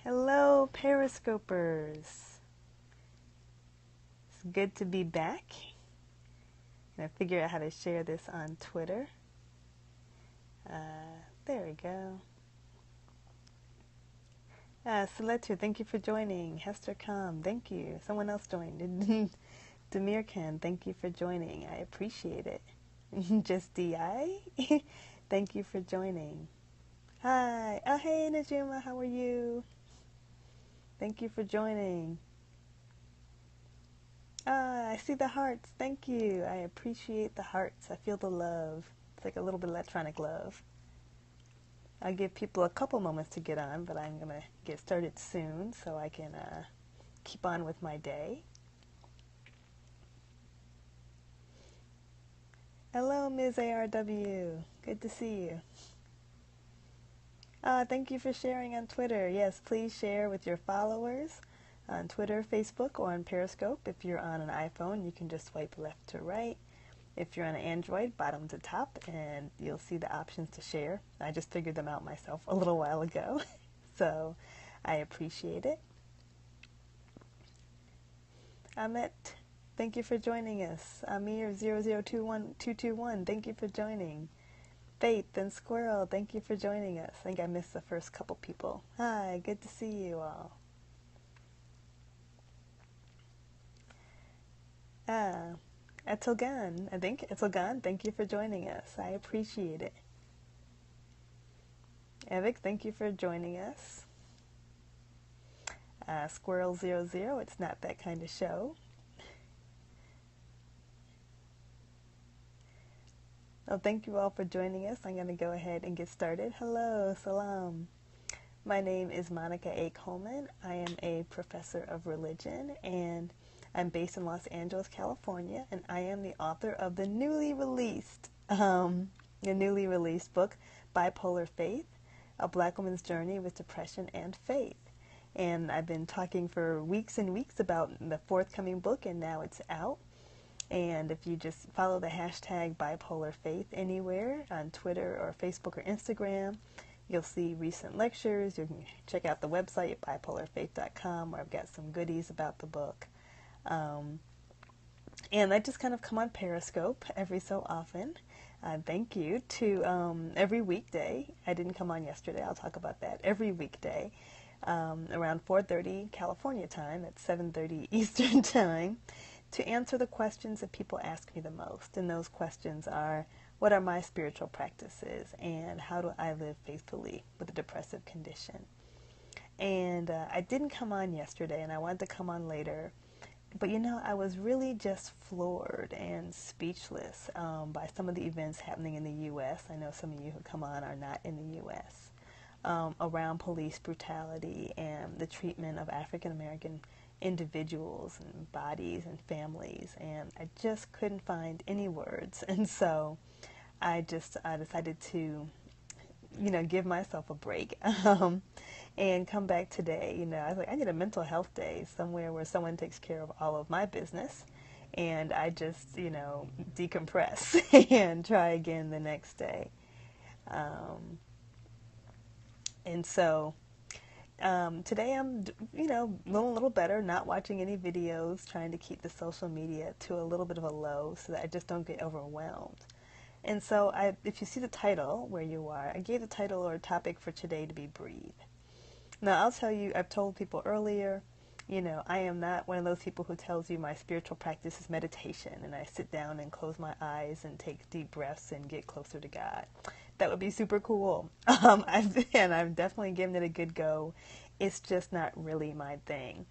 Hello, Periscopers. It's good to be back. And I figure out how to share this on Twitter. There we go. Seletu, thank you for joining. Hester Kam, thank you. Someone else joined. Demir Khan, thank you for joining. I appreciate it. Just DI, thank you for joining. Hi. Oh, hey, Najima, how are you? Thank you for joining. I see the hearts. Thank you. I appreciate the hearts. I feel the love. It's like a little bit of electronic love. I'll give people a couple moments to get on, but I'm going to get started soon so I can keep on with my day. Hello, Ms. ARW. Good to see you. Thank you for sharing on Twitter. Yes, please share with your followers on Twitter, Facebook, or on Periscope. If you're on an iPhone, you can just swipe left to right. If you're on an Android, bottom to top, and you'll see the options to share. I just figured them out myself a little while ago, so I appreciate it. Ahmet, thank you for joining us. Amir002221, thank you for joining. Faith and Squirrel, thank you for joining us. I think I missed the first couple people. Hi, good to see you all. Etelgan, I think. Etelgan, thank you for joining us. I appreciate it. Evik, thank you for joining us. Squirrel00, it's not that kind of show. Oh, thank you all for joining us. I'm going to go ahead and get started. Hello, salam. My name is Monica A. Coleman. I am a professor of religion, and I'm based in Los Angeles, California, and I am the author of the newly released book, Bipolar Faith, A Black Woman's Journey with Depression and Faith. And I've been talking for weeks and weeks about the forthcoming book, and now it's out. And if you just follow the hashtag Bipolar Faith anywhere on Twitter or Facebook or Instagram, you'll see recent lectures. You can check out the website, bipolarfaith.com, where I've got some goodies about the book. And I just kind of come on Periscope every so often. Thank you to every weekday. I didn't come on yesterday. I'll talk about that. Every weekday around 4:30 California time at 7:30 Eastern time to answer the questions that people ask me the most. And those questions are, what are my spiritual practices and how do I live faithfully with a depressive condition? And I didn't come on yesterday, and I wanted to come on later. But you know, I was really just floored and speechless by some of the events happening in the U.S. I know some of you who come on are not in the U.S. Around police brutality and the treatment of African American individuals and bodies and families, and I just couldn't find any words. And so I decided to, give myself a break and come back today. I was like, I need a mental health day somewhere where someone takes care of all of my business, and I just, decompress and try again the next day. And so today I'm, a little better, not watching any videos, trying to keep the social media to a little bit of a low so that I just don't get overwhelmed. And so if you see the title where you are, I gave the title or topic for today to be breathe. Now, I'll tell you, I've told people earlier, I am not one of those people who tells you my spiritual practice is meditation and I sit down and close my eyes and take deep breaths and get closer to God. That would be super cool. I've definitely given it a good go. It's just not really my thing.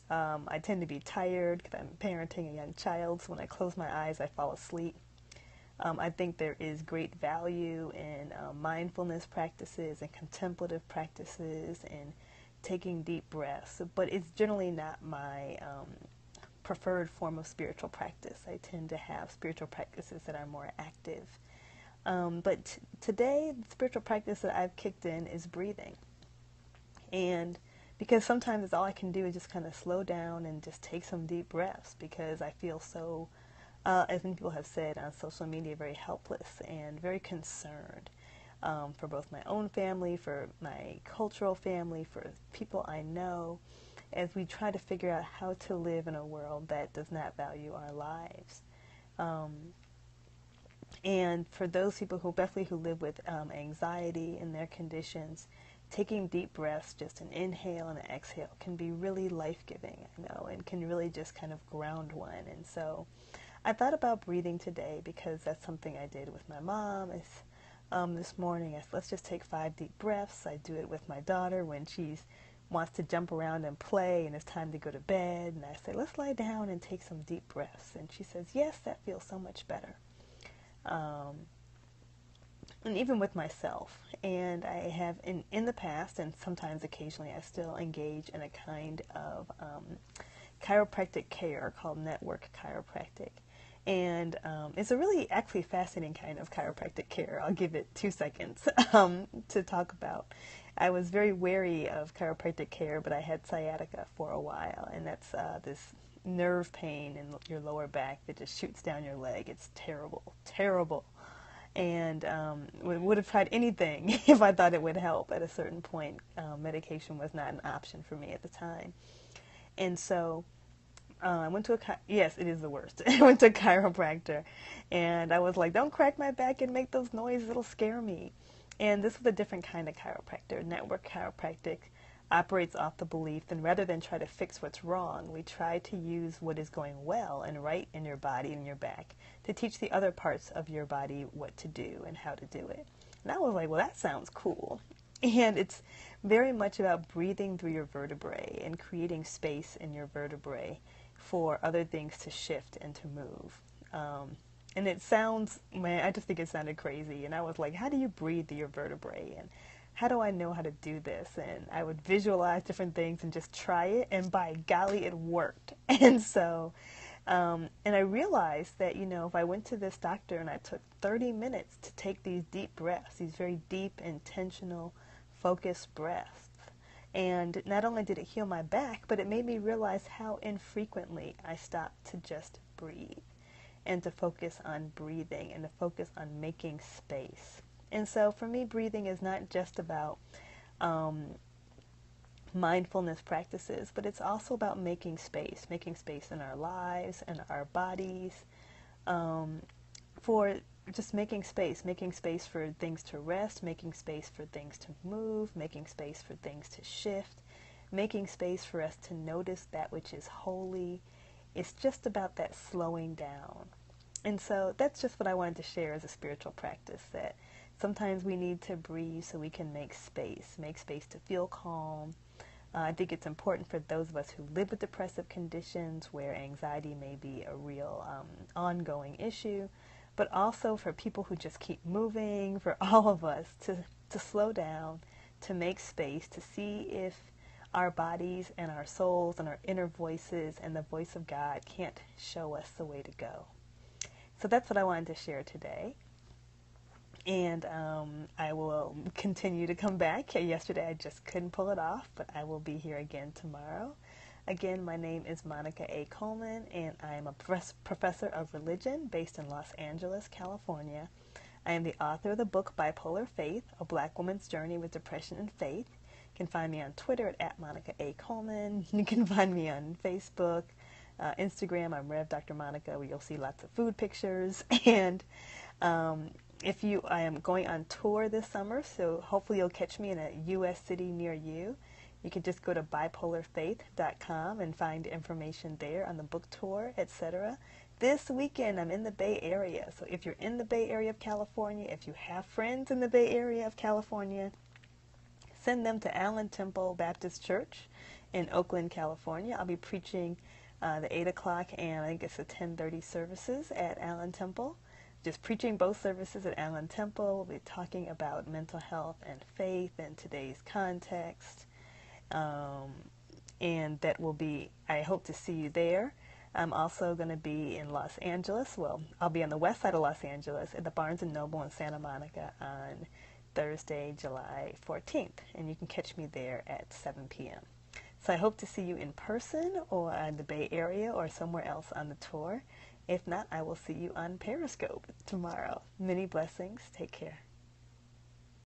I tend to be tired because I'm parenting a young child, so when I close my eyes, I fall asleep. I think there is great value in mindfulness practices and contemplative practices and taking deep breaths, but it's generally not my preferred form of spiritual practice. I tend to have spiritual practices that are more active. But today, the spiritual practice that I've kicked in is breathing. And because sometimes all I can do is just kind of slow down and just take some deep breaths because I feel so, as many people have said on social media, very helpless and very concerned. for both my own family, for my cultural family, for people I know, as we try to figure out how to live in a world that does not value our lives. And for those people who live with anxiety and their conditions, taking deep breaths, just an inhale and an exhale, can be really life-giving, I know, and can really just kind of ground one. And so I thought about breathing today because that's something I did with my mom. This morning, I said, let's just take 5 deep breaths. I do it with my daughter when she wants to jump around and play and it's time to go to bed. And I say, let's lie down and take some deep breaths. And she says, yes, that feels so much better. And even with myself. And I have in the past, and sometimes occasionally I still engage in a kind of chiropractic care called network chiropractic. And it's a really actually fascinating kind of chiropractic care. I'll give it 2 seconds to talk about. I was very wary of chiropractic care, but I had sciatica for a while, and that's this nerve pain in your lower back that just shoots down your leg. It's terrible, terrible. And would have tried anything if I thought it would help. At a certain point, medication was not an option for me at the time. And so I went to yes, it is the worst. I went to a chiropractor, and I was like, don't crack my back and make those noises, it'll scare me. And this was a different kind of chiropractor. Network chiropractic operates off the belief that rather than try to fix what's wrong, we try to use what is going well and right in your body and your back to teach the other parts of your body what to do and how to do it. And I was like, well, that sounds cool. And it's very much about breathing through your vertebrae and creating space in your vertebrae for other things to shift and to move. And it sounds, man, I just think it sounded crazy. And I was like, how do you breathe through your vertebrae? And how do I know how to do this? And I would visualize different things and just try it. And by golly, it worked. And so, and I realized that, if I went to this doctor and I took 30 minutes to take these deep breaths, these very deep, intentional, focused breaths, and not only did it heal my back, but it made me realize how infrequently I stopped to just breathe and to focus on breathing and to focus on making space. And so for me, breathing is not just about mindfulness practices, but it's also about making space in our lives and our bodies, for just making space for things to rest, making space for things to move, making space for things to shift, making space for us to notice that which is holy. It's just about that slowing down. And so that's just what I wanted to share as a spiritual practice, that sometimes we need to breathe so we can make space to feel calm. I think it's important for those of us who live with depressive conditions where anxiety may be a real ongoing issue, but also for people who just keep moving, for all of us to slow down, to make space, to see if our bodies and our souls and our inner voices and the voice of God can't show us the way to go. So that's what I wanted to share today. And I will continue to come back. Yesterday I just couldn't pull it off, but I will be here again tomorrow. Again, my name is Monica A. Coleman, and I am a professor of religion based in Los Angeles, California. I am the author of the book Bipolar Faith, A Black Woman's Journey with Depression and Faith. You can find me on Twitter at Monica A. Coleman. You can find me on Facebook, Instagram. I'm Rev Dr. Monica, where you'll see lots of food pictures. And I am going on tour this summer, so hopefully you'll catch me in a U.S. city near you. You can just go to bipolarfaith.com and find information there on the book tour, etc. This weekend I'm in the Bay Area, so if you're in the Bay Area of California, if you have friends in the Bay Area of California, send them to Allen Temple Baptist Church in Oakland, California. I'll be preaching the 8 o'clock and I think it's the 10:30 services at Allen Temple. Just preaching both services at Allen Temple. We'll be talking about mental health and faith in today's context. And that will be, I hope to see you there. I'm also going to be in Los Angeles. Well, I'll be on the west side of Los Angeles at the Barnes & Noble in Santa Monica on Thursday, July 14th. And you can catch me there at 7 p.m. So I hope to see you in person or in the Bay Area or somewhere else on the tour. If not, I will see you on Periscope tomorrow. Many blessings. Take care.